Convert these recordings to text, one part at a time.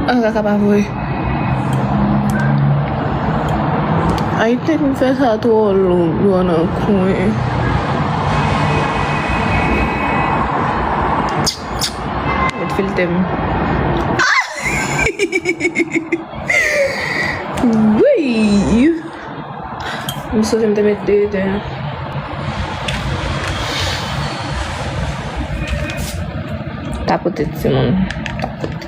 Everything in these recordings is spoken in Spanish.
Agak apa-apa. I think saya satu dua anakku. It feel them. Wih, musuh yang temet deh. Taputit Simon,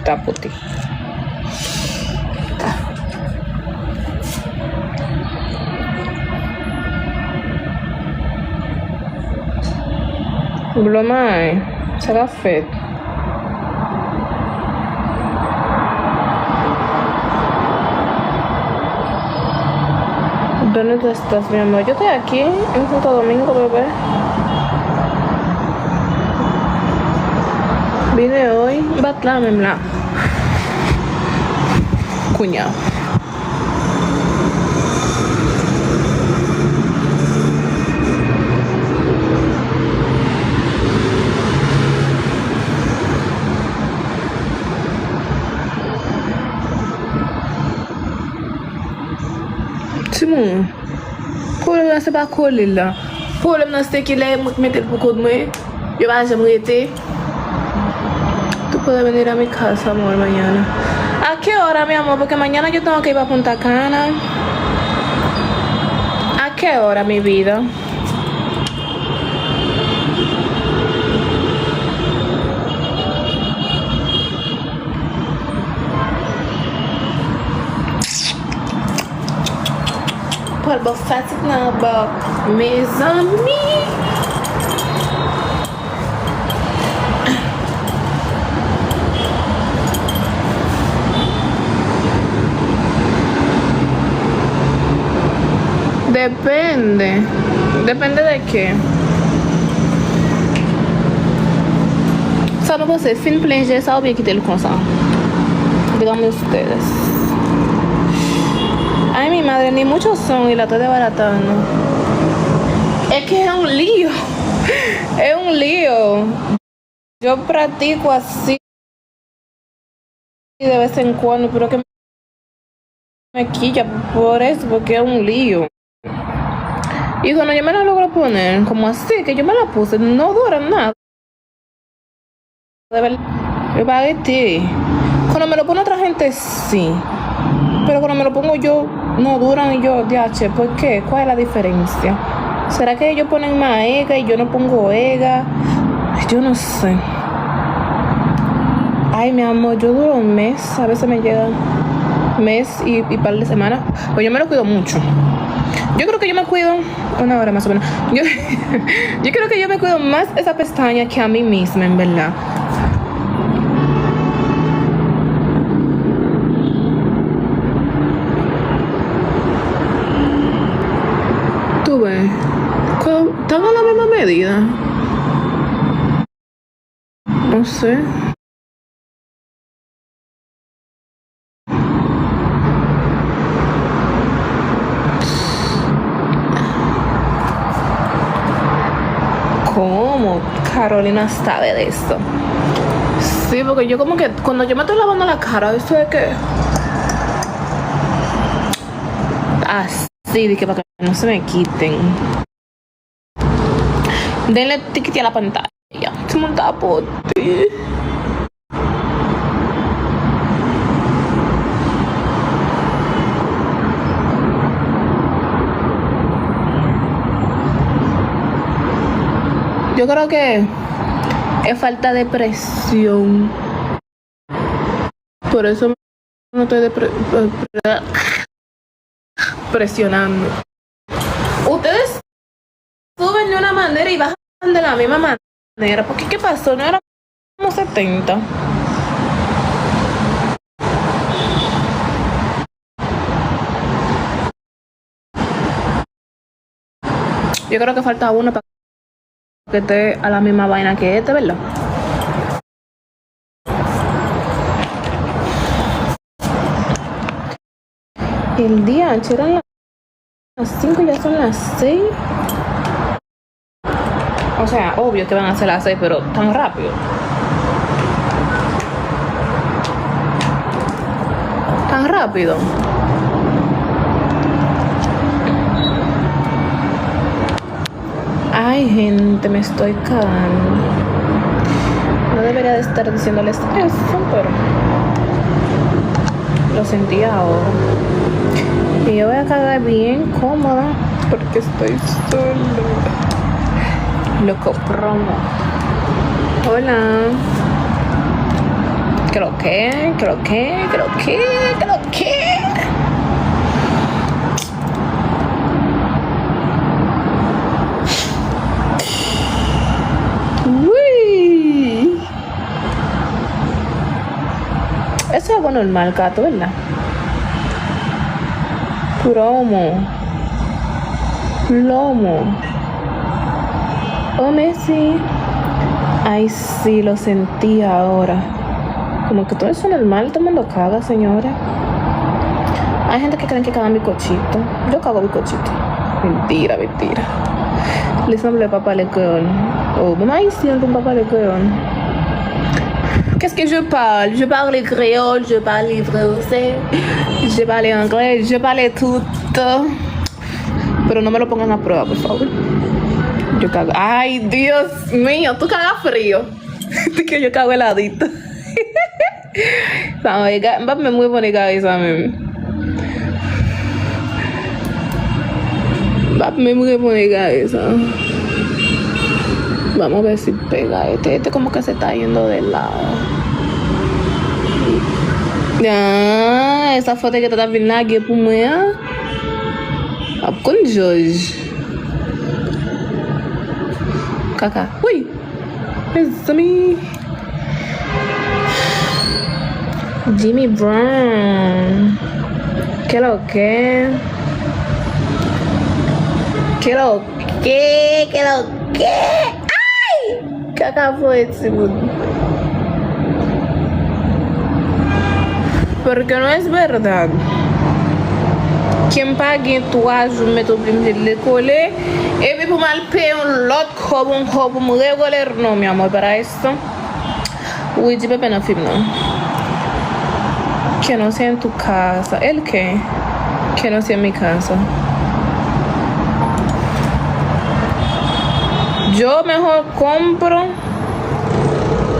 taputit. Belum mai, sarà fet. ¿Dónde tú estás, mi amor? Yo estoy aquí, en Santo Domingo, bebé. Vine hoy, batlámemla. Cuñado. Simon, problème là c'est pas coller là. Problème là c'est qu'il est mettre beaucoup de moi. Yo vais jamais rester. Tú puedes venir a mi casa, amor, mañana. ¿A qué hora, mi amor? Porque mañana yo tengo que ir a Punta Cana. ¿A qué hora, mi vida? Por fascinada, mes amis. Depende. Depende de qué. Só não você, fin planger, sabe que tem com ça. Díganme ustedes. Ay, mi madre, ni muchos son y la estoy desbaratando. Es que es un lío. Es un lío. Yo practico así de vez en cuando, pero que me quilla por eso, porque es un lío. Y cuando yo me la logro poner, como así, que yo me la puse, no dura nada. De verdad, yo pagué ti. Cuando me lo pone otra gente, sí. Pero cuando me lo pongo yo, no duran y yo, DH, ¿por qué? ¿Cuál es la diferencia? ¿Será que ellos ponen más ega y yo no pongo ega? Yo no sé. Ay, mi amor, yo duro un mes, a veces me llega mes y par de semanas, pues yo me lo cuido mucho. Yo creo que yo me cuido una hora más o menos. Yo creo que yo me cuido más esa pestaña que a mí misma, en verdad. Tú ves, ¿están a la misma medida? No sé. ¿Cómo Carolina sabe de esto? Sí, porque yo como que cuando yo me estoy lavando la cara, eso es que así, de que para que no se me quiten. Denle tiquiti a la pantalla. Se montaba por ti. Yo creo que es falta de presión. Por eso no estoy presionando. Ustedes suben de una manera y bajan de la misma manera. ¿Por qué? ¿Qué pasó? No éramos 70. Yo creo que falta uno para que esté a la misma vaina que este, ¿verdad? El día antes eran las 5 y ya son las 6. O sea, obvio que van a ser las 6, pero tan rápido. Tan rápido. Ay, gente, me estoy cagando. No debería de estar diciéndoles eso, pero lo sentí ahora. Y yo voy a cagar bien cómoda porque estoy sola. Loco promo. Hola. Creo que. Uy. Eso es algo normal, Cato, ¿verdad? Plomo. Oh, Messi. Ay, sí, lo sentí ahora. Como que todo eso es normal, todo el mundo caga, señores. Hay gente que creen que cagan bicochito. Yo cago bicochito. Mentira. Les semble papa le créole. Oh, maman ici un papa le créole. Qu'est-ce que je parle? Je parle créole, je parle français, je parle anglais, je parle tout. Pero no me lo pongan a prueba, por favor. Yo cago. Ay, Dios mío, tú cagas frío. Que yo cago heladito. Me muy bonita esa meme. Me muy bonita esa. Vamos a ver si pega este como que se está yendo de lado. Ya, essa foto que tá vindo aqui por manhã. Com Jorge. Kaká. Ui. Exame. Jimmy Brown. Que lo que? Ai! Kaká foi esse mundo. Porque no es verdad. Quien pague tu âge método de l'école et puis pour mal payer un lot comme me réguler non mi amor para esto. Uy, yo pena film no. Que no sea en tu casa. ¿El qué? Que no sea en mi casa. Yo mejor compro.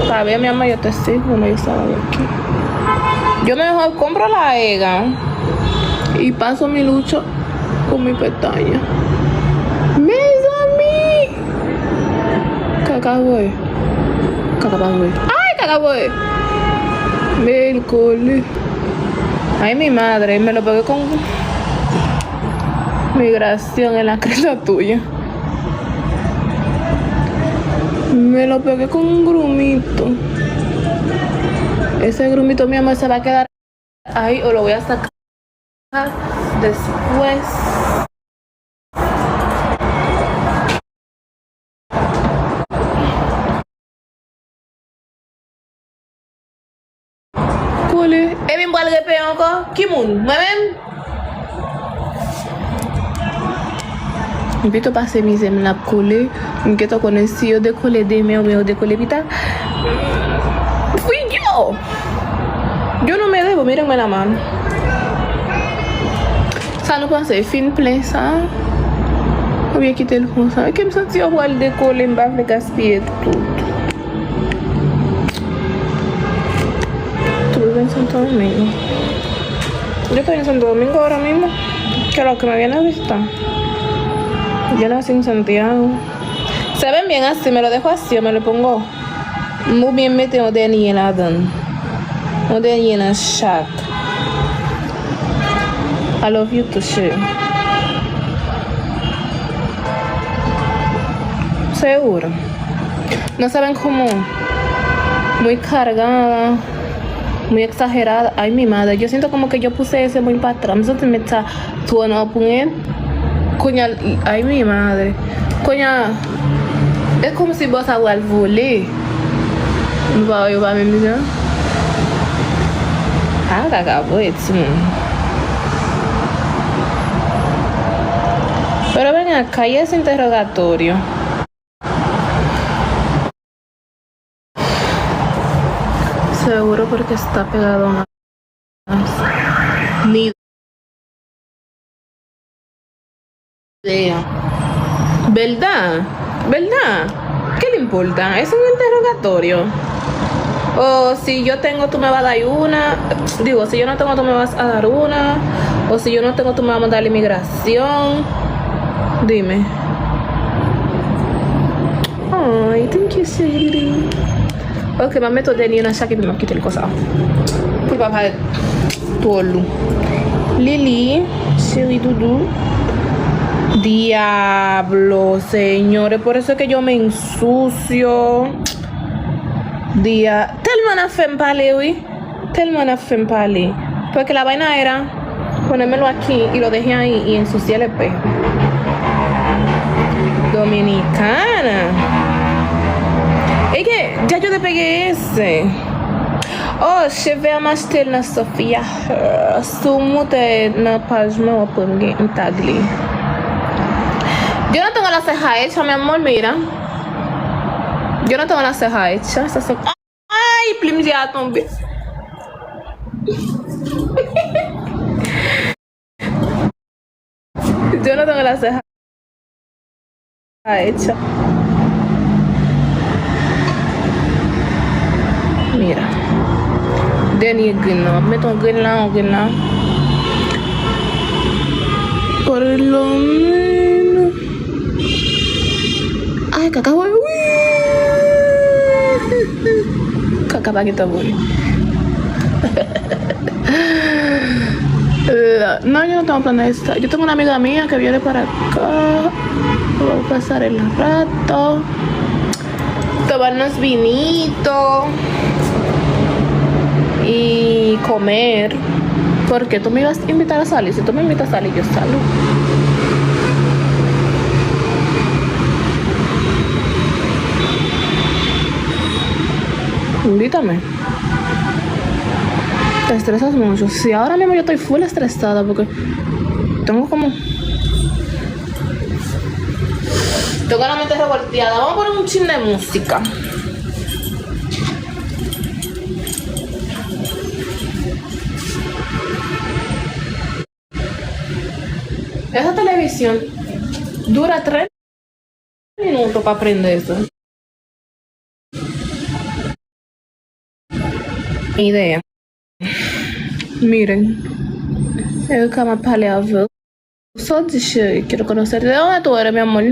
Para ver, mi amor, yo te sigo, no estaba aquí. Yo mejor compro la EGA y paso mi lucha con mi pestaña. ¡Mes amis! Cacaboy. ¡Ay, cacaboy! Miércoles. Ay, mi madre, me lo pegué con migración en la cresta tuya. Me lo pegué con un grumito. Ese grumito, mi amor, se va a quedar ahí o lo voy a sacar después. Cool. Bien boal repe encore. Qui moun? Moi-même? Puis tu passes mes amis la coller. Que tu connais si on décolle des mains ou on décolle vite. Fui yo. Yo no me debo, mírenme la mano. Ça nous pense fin plein ça. On vient quitter le fond ça. Qui me sentit au bois le décoller, me va gaspiller tout. Tú vives en Santo Domingo. Yo estoy en Santo Domingo ahora mismo. Que lo que me viene a visitar. Yo nací en Santiago. Se ven bien así, me lo dejo así o me lo pongo muy bien metido de niña là-dedans. On est dans chat. I love you to share. Seguro. No saben cómo. Muy cargada. Muy exagerada. Ay, mi madre. Yo siento como que yo puse ese muy para atrás. Eso me está todo a poner. Coña. Ay, mi madre. Coña. Es como si vos hagas el volé. Yo va a me Ah, cagabo eso. Pero ven acá, y ese interrogatorio. Seguro porque está pegado a una Ni idea. ¿Verdad? ¿Verdad? ¿Qué le importa? Es un interrogatorio. O si yo tengo, tú me vas a dar una. Digo, si yo no tengo, tú me vas a dar una. O si yo no tengo, tú me vas a mandar la inmigración. Dime. Ay, thank you, sweetie. Ok, ma metto dentro una chaque prima quitter le cosa. Pour pas paraître tolo. Lily, chérie doudou. Diablo, señores, por eso es que yo me ensucio. Tellement na fait parler, oui. Tellement na fait parler. Porque la vaina era ponérmelo aquí y lo dejé ahí y ensucié el espejo. Dominicana. Es que ya yo despegué ese. Oh, je vais m'acheter la Sophia. Sumute na page me voy a poner en tagli. Yo no tengo la ceja hecha, mi amor, mira. Yo no tengo la ceja hecha. Esas son... Ay, plim ya tombe. Yo no tengo la ceja hecha. Mira. Denny gina. Meto gina. Por lo menos. Ay, caca, voy. Caca, pa' que te voy. No, yo no tengo planes. Yo tengo una amiga mía que viene para acá. Voy a pasar el rato. Tomarnos vinito. Y comer. Porque tú me ibas a invitar a salir. Si tú me invitas a salir, yo salgo. Invítame. Te estresas mucho. Sí, ahora mismo yo estoy full estresada porque tengo como... Tengo la mente revolteada. Vamos a poner un chin de música. Esa televisión dura 3 minutos para aprender eso. Idea. Miren. El cama paleável. Só dije, quiero conocerte. ¿De dónde tú eres, mi amor?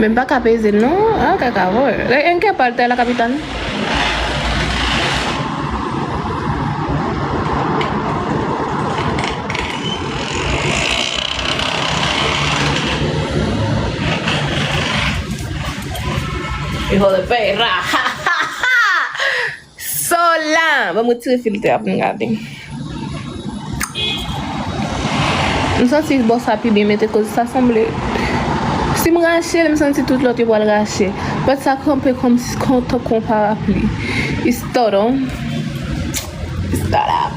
Ven para acá, Basil, ¿no? Ah, que acabo. ¿En qué parte de la capital? Hijo de perra. Sola. Vamos a tirar filtro para regarder. Não sei se você sabe bem meter coisas ça semble. Si me gâcher, je me sens tout l'autre pour le gâcher. Mais ça compte comme si on te compare plus. Histoire. Histoire.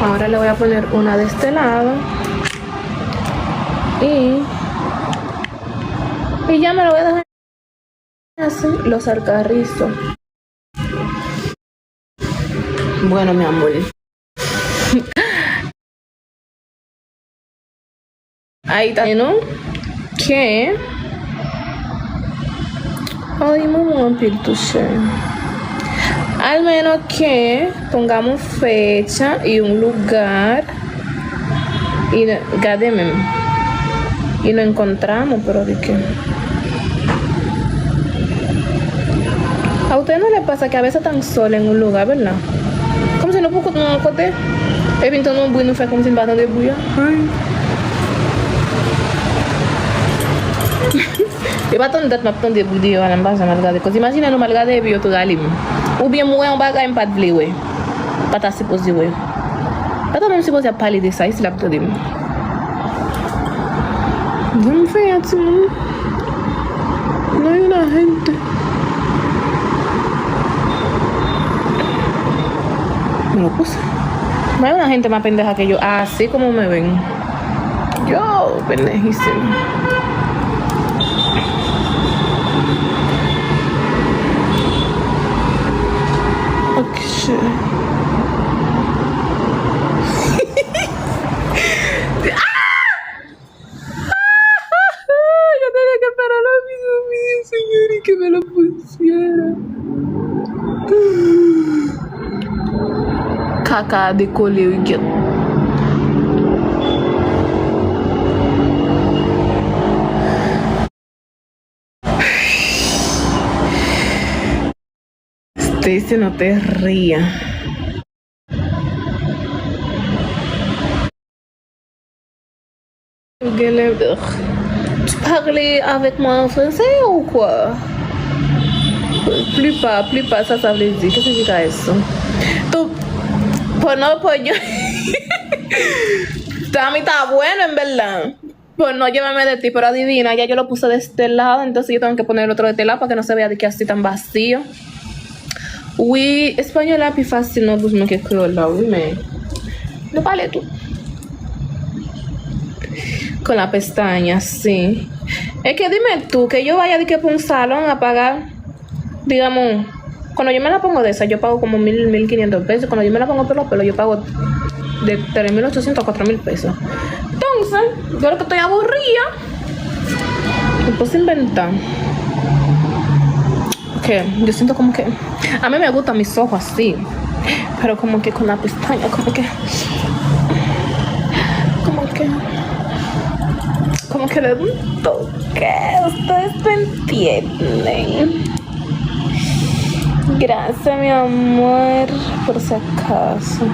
Ahora le voy a poner una de este lado y ya me lo voy a dejar así, los alcarrizos. Bueno, mi amor, ahí está, ¿no? Que ay, mamá, piltuche. Al menos que pongamos fecha y un lugar y gademe y lo encontramos, pero de qué. A ustedes no les pasa que a veces están solos en un lugar, ¿verdad? Como si no puedo un côté et puis ton bruit nous fait comme si une bâton de bouillon. E pa ton dat map ton de bouillon à l'embas à malgade. Cause imagine nous malgade bio to galim. Ou bien moi on bagay pas de vle ouais. Pas ta supposé ouais. Pas ta même supposé parler de ça ici là pour dire. Non fait así. No hay una gente. lo puse. No hay una gente más pendeja que yo, así como me ven. Yo, pendejísimo. Ok, shit. Yo tenía que esperar a amigo mío, señor, y que me lo pusiera. Caca de colegio. Stacy, no te rías. Tu parlais avec moi en français ou quoi? Plus pas, ça veut dire. Qu'est-ce que significa eso? Tú, pues no, pues yo. Tami está bueno, en verdad. Pues no llévame de ti, pero adivina, ya yo lo puse de este lado, entonces yo tengo que poner el otro de este lado para que no se vea de que así tan vacío. Oui, espagnol là plus facile non plus que créole là, oui, mais no parles tú. Con la pestaña, sí. Es que dime tú, que yo vaya de que por un salón a pagar, digamos, cuando yo me la pongo de esa, yo pago como 1,500 pesos. Cuando yo me la pongo por los pelos, yo pago de 3,800 a 4,000 pesos. Entonces, yo lo que estoy aburrida, me puse a inventar. Que yo siento como que a mí me gustan mis ojos así, pero como que con la pestaña, como que le doy un toque. Ustedes me entienden. Gracias, mi amor, por si acaso.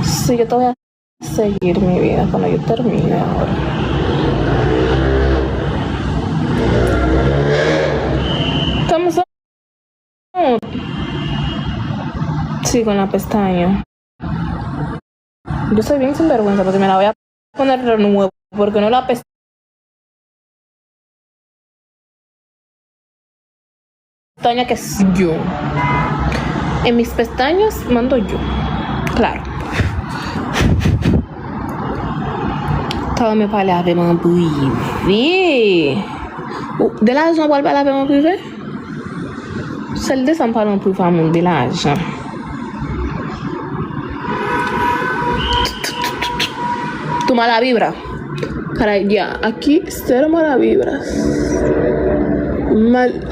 Sí, yo te voy a seguir mi vida cuando yo termine ahora. Estamos sí, con la pestaña. Yo soy bien sinvergüenza porque me la voy a poner de nuevo, porque no la pestaña que es yo. En mis pestañas mando yo. Claro. Ça me parler avec mon privé. De l'argent pour parler avec mon privé? Celle de ça parle pour faire de l'argent. Tu mala vibra. Para ya, aquí cero mala vibras. Mal.